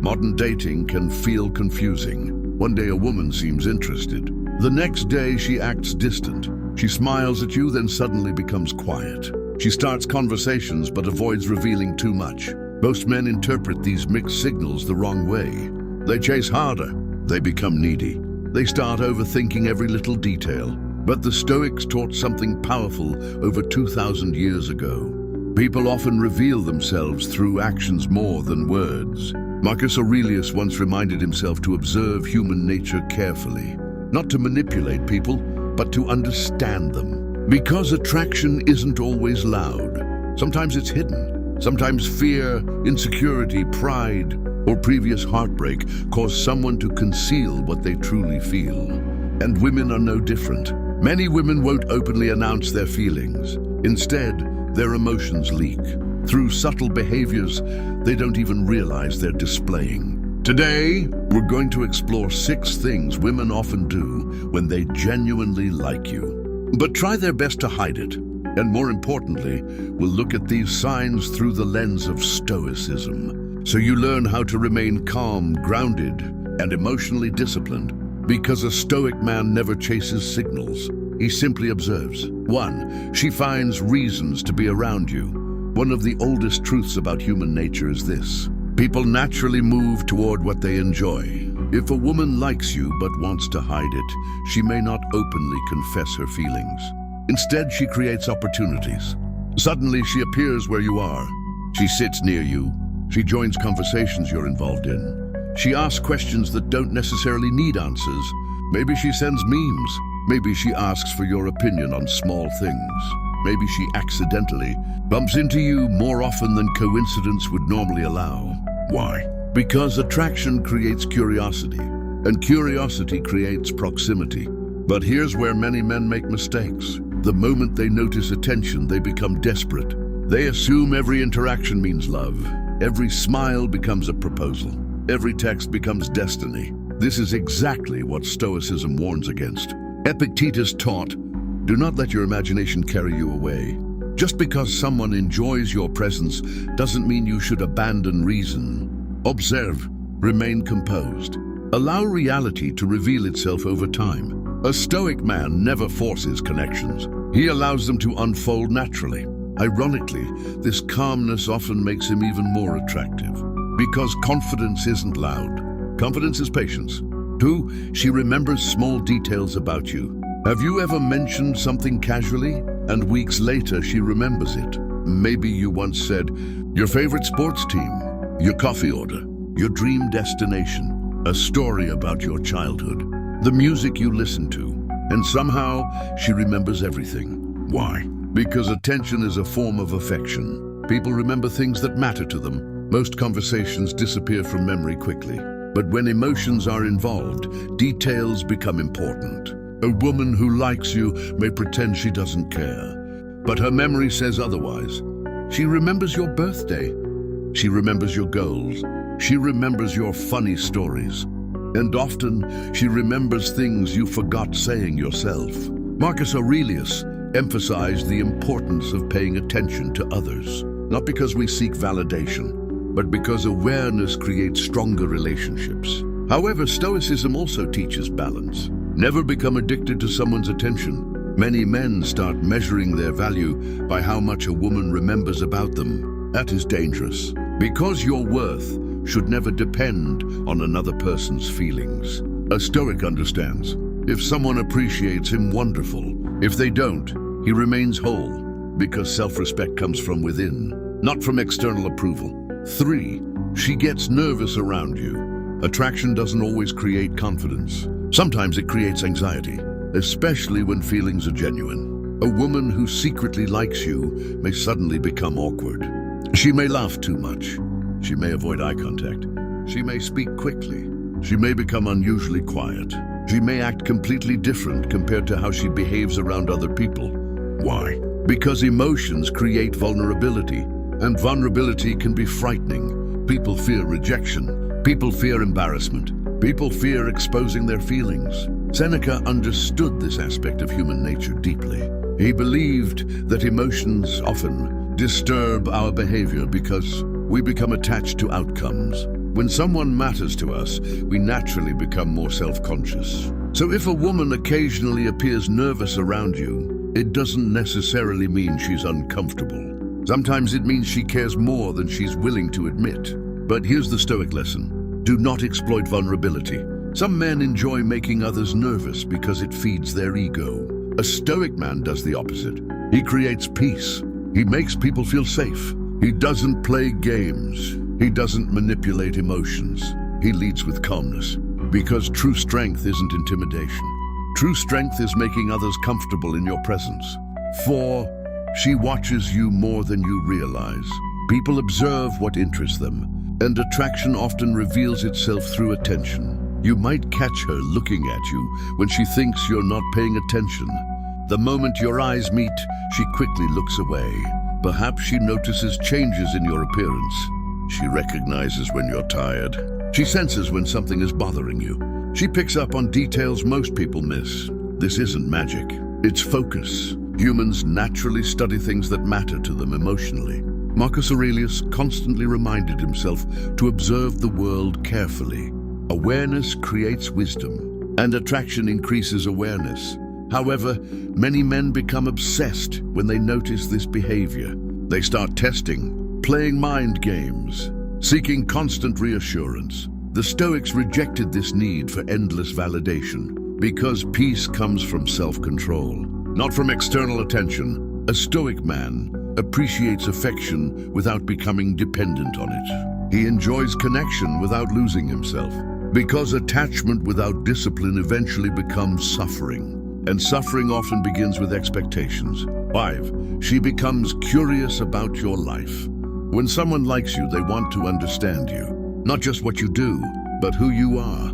Modern dating can feel confusing. One day a woman seems interested. The next day she acts distant. She smiles at you, then suddenly becomes quiet. She starts conversations but avoids revealing too much. Most men interpret these mixed signals the wrong way. They chase harder. They become needy. They start overthinking every little detail. But the Stoics taught something powerful over 2,000 years ago. People often reveal themselves through actions more than words. Marcus Aurelius once reminded himself to observe human nature carefully, not to manipulate people, but to understand them. Because attraction isn't always loud. Sometimes it's hidden. Sometimes fear, insecurity, pride, or previous heartbreak cause someone to conceal what they truly feel. And women are no different. Many women won't openly announce their feelings. Instead, their emotions leak. Through subtle behaviors they don't even realize they're displaying. Today, we're going to explore 6 things women often do when they genuinely like you, but try their best to hide it. And more importantly, we'll look at these signs through the lens of Stoicism, so you learn how to remain calm, grounded, and emotionally disciplined. Because a Stoic man never chases signals. He simply observes. 1. She finds reasons to be around you. One of the oldest truths about human nature is this: people naturally move toward what they enjoy. If a woman likes you but wants to hide it, she may not openly confess her feelings. Instead, she creates opportunities. Suddenly, she appears where you are. She sits near you. She joins conversations you're involved in. She asks questions that don't necessarily need answers. Maybe she sends memes. Maybe she asks for your opinion on small things. Maybe she accidentally bumps into you more often than coincidence would normally allow. Why? Because attraction creates curiosity, and curiosity creates proximity. But here's where many men make mistakes. The moment they notice attention, they become desperate. They assume every interaction means love. Every smile becomes a proposal. Every text becomes destiny. This is exactly what Stoicism warns against. Epictetus taught, do not let your imagination carry you away. Just because someone enjoys your presence doesn't mean you should abandon reason. Observe, remain composed. Allow reality to reveal itself over time. A Stoic man never forces connections. He allows them to unfold naturally. Ironically, this calmness often makes him even more attractive. Because confidence isn't loud. Confidence is patience. 2, she remembers small details about you. Have you ever mentioned something casually, and weeks later she remembers it? Maybe you once said, your favorite sports team, your coffee order, your dream destination, a story about your childhood, the music you listened to, and somehow she remembers everything. Why? Because attention is a form of affection. People remember things that matter to them. Most conversations disappear from memory quickly. But when emotions are involved, details become important. A woman who likes you may pretend she doesn't care, but her memory says otherwise. She remembers your birthday. She remembers your goals. She remembers your funny stories. And often, she remembers things you forgot saying yourself. Marcus Aurelius emphasized the importance of paying attention to others, not because we seek validation, but because awareness creates stronger relationships. However, Stoicism also teaches balance. Never become addicted to someone's attention. Many men start measuring their value by how much a woman remembers about them. That is dangerous, because your worth should never depend on another person's feelings. A Stoic understands. If someone appreciates him, wonderful. If they don't, he remains whole, because self-respect comes from within, not from external approval. 3, she gets nervous around you. Attraction doesn't always create confidence. Sometimes it creates anxiety, especially when feelings are genuine. A woman who secretly likes you may suddenly become awkward. She may laugh too much. She may avoid eye contact. She may speak quickly. She may become unusually quiet. She may act completely different compared to how she behaves around other people. Why? Because emotions create vulnerability. And vulnerability can be frightening. People fear rejection. People fear embarrassment. People fear exposing their feelings. Seneca understood this aspect of human nature deeply. He believed that emotions often disturb our behavior because we become attached to outcomes. When someone matters to us, we naturally become more self-conscious. So if a woman occasionally appears nervous around you, it doesn't necessarily mean she's uncomfortable. Sometimes it means she cares more than she's willing to admit. But here's the Stoic lesson. Do not exploit vulnerability. Some men enjoy making others nervous because it feeds their ego. A Stoic man does the opposite. He creates peace. He makes people feel safe. He doesn't play games. He doesn't manipulate emotions. He leads with calmness. Because true strength isn't intimidation. True strength is making others comfortable in your presence. 4. She watches you more than you realize. People observe what interests them, and attraction often reveals itself through attention. You might catch her looking at you when she thinks you're not paying attention. The moment your eyes meet, she quickly looks away. Perhaps she notices changes in your appearance. She recognizes when you're tired. She senses when something is bothering you. She picks up on details most people miss. This isn't magic, it's focus. Humans naturally study things that matter to them emotionally. Marcus Aurelius constantly reminded himself to observe the world carefully. Awareness creates wisdom, and attraction increases awareness. However, many men become obsessed when they notice this behavior. They start testing, playing mind games, seeking constant reassurance. The Stoics rejected this need for endless validation because peace comes from self-control, not from external attention. A Stoic man appreciates affection without becoming dependent on it. He enjoys connection without losing himself, because attachment without discipline eventually becomes suffering. And suffering often begins with expectations. 5. She becomes curious about your life. When someone likes you, they want to understand you. Not just what you do, but who you are.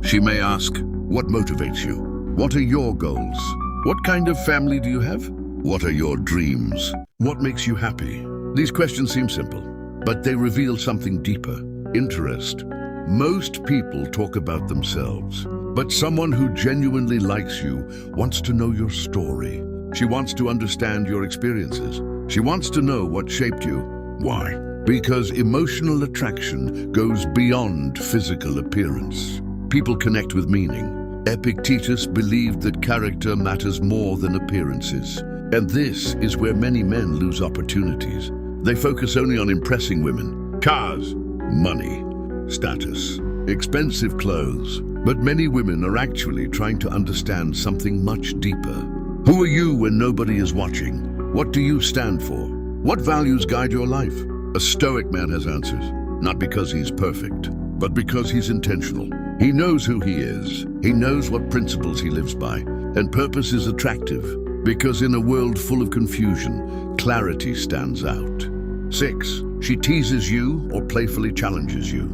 She may ask, what motivates you? What are your goals? What kind of family do you have? What are your dreams? What makes you happy? These questions seem simple, but they reveal something deeper: interest. Most people talk about themselves, but someone who genuinely likes you wants to know your story. She wants to understand your experiences. She wants to know what shaped you. Why? Because emotional attraction goes beyond physical appearance. People connect with meaning. Epictetus believed that character matters more than appearances. And this is where many men lose opportunities. They focus only on impressing women. Cars, money, status, expensive clothes. But many women are actually trying to understand something much deeper. Who are you when nobody is watching? What do you stand for? What values guide your life? A Stoic man has answers, not because he's perfect, but because he's intentional. He knows who he is. He knows what principles he lives by. And purpose is attractive, because in a world full of confusion, clarity stands out. 6. She teases you or playfully challenges you.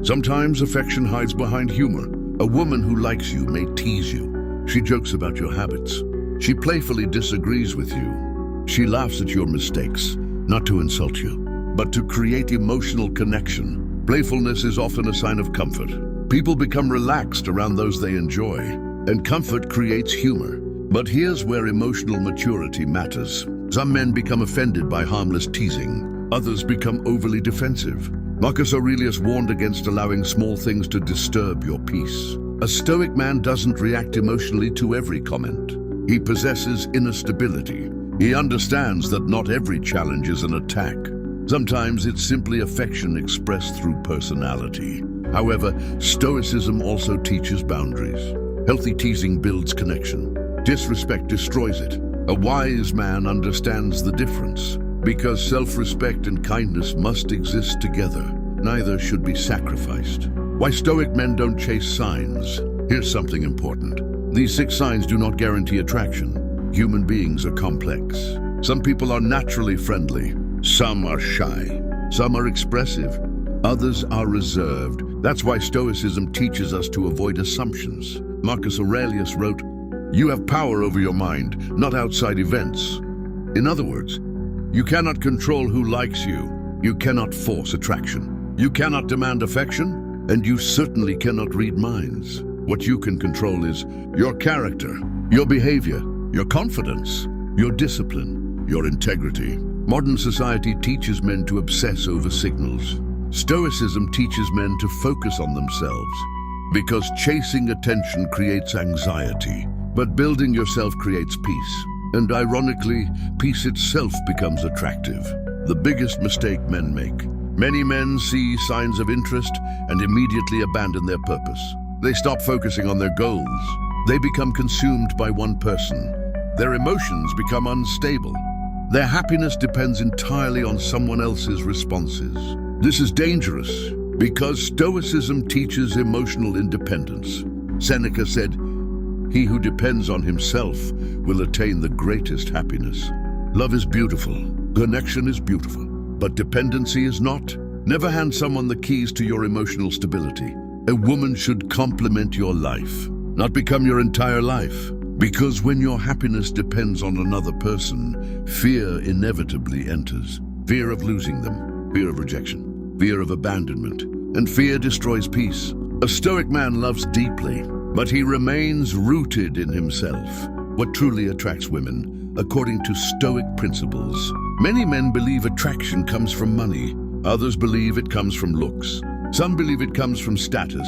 Sometimes affection hides behind humor. A woman who likes you may tease you. She jokes about your habits. She playfully disagrees with you. She laughs at your mistakes, not to insult you, but to create emotional connection. Playfulness is often a sign of comfort. People become relaxed around those they enjoy, and comfort creates humor. But here's where emotional maturity matters. Some men become offended by harmless teasing. Others become overly defensive. Marcus Aurelius warned against allowing small things to disturb your peace. A Stoic man doesn't react emotionally to every comment. He possesses inner stability. He understands that not every challenge is an attack. Sometimes it's simply affection expressed through personality. However, Stoicism also teaches boundaries. Healthy teasing builds connection. Disrespect destroys it. A wise man understands the difference. Because self-respect and kindness must exist together, neither should be sacrificed. Why Stoic men don't chase signs? Here's something important. These 6 signs do not guarantee attraction. Human beings are complex. Some people are naturally friendly. Some are shy. Some are expressive. Others are reserved. That's why Stoicism teaches us to avoid assumptions. Marcus Aurelius wrote, "You have power over your mind, not outside events." In other words, you cannot control who likes you. You cannot force attraction. You cannot demand affection, and you certainly cannot read minds. What you can control is your character, your behavior, your confidence, your discipline, your integrity. Modern society teaches men to obsess over signals. Stoicism teaches men to focus on themselves, because chasing attention creates anxiety, but building yourself creates peace. And ironically, peace itself becomes attractive. The biggest mistake men make. Many men see signs of interest and immediately abandon their purpose. They stop focusing on their goals. They become consumed by one person. Their emotions become unstable. Their happiness depends entirely on someone else's responses. This is dangerous because Stoicism teaches emotional independence. Seneca said, "He who depends on himself will attain the greatest happiness." Love is beautiful, connection is beautiful, but dependency is not. Never hand someone the keys to your emotional stability. A woman should complement your life, not become your entire life. Because when your happiness depends on another person, fear inevitably enters. Fear of losing them, fear of rejection, fear of abandonment, and fear destroys peace. A Stoic man loves deeply, but he remains rooted in himself. What truly attracts women, according to Stoic principles. Many men believe attraction comes from money. Others believe it comes from looks. Some believe it comes from status.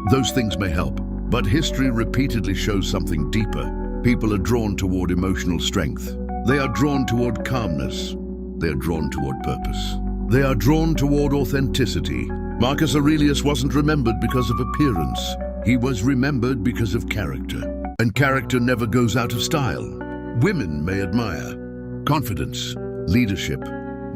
Those things may help, but history repeatedly shows something deeper. People are drawn toward emotional strength. They are drawn toward calmness. They are drawn toward purpose. They are drawn toward authenticity. Marcus Aurelius wasn't remembered because of appearance. He was remembered because of character. And character never goes out of style. Women may admire confidence, leadership,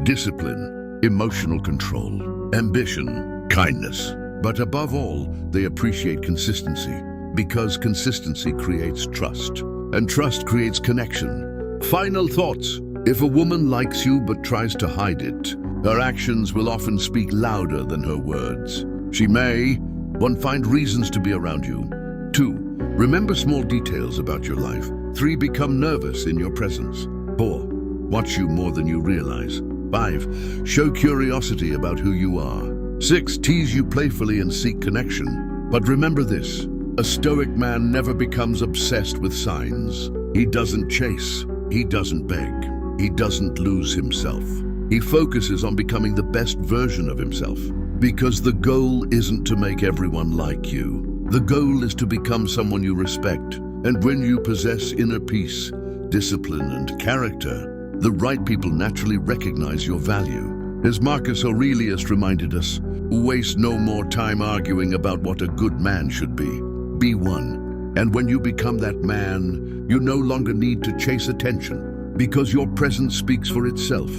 discipline, emotional control, ambition, kindness. But above all, they appreciate consistency, because consistency creates trust, and trust creates connection. Final thoughts. If a woman likes you but tries to hide it, her actions will often speak louder than her words. She may, 1, find reasons to be around you. 2, remember small details about your life. 3, become nervous in your presence. 4, watch you more than you realize. 5, show curiosity about who you are. 6, tease you playfully and seek connection. But remember this, a Stoic man never becomes obsessed with signs. He doesn't chase, he doesn't beg, he doesn't lose himself. He focuses on becoming the best version of himself. Because the goal isn't to make everyone like you. The goal is to become someone you respect. And when you possess inner peace, discipline, and character, the right people naturally recognize your value. As Marcus Aurelius reminded us, waste no more time arguing about what a good man should be. Be one. And when you become that man, you no longer need to chase attention, because your presence speaks for itself.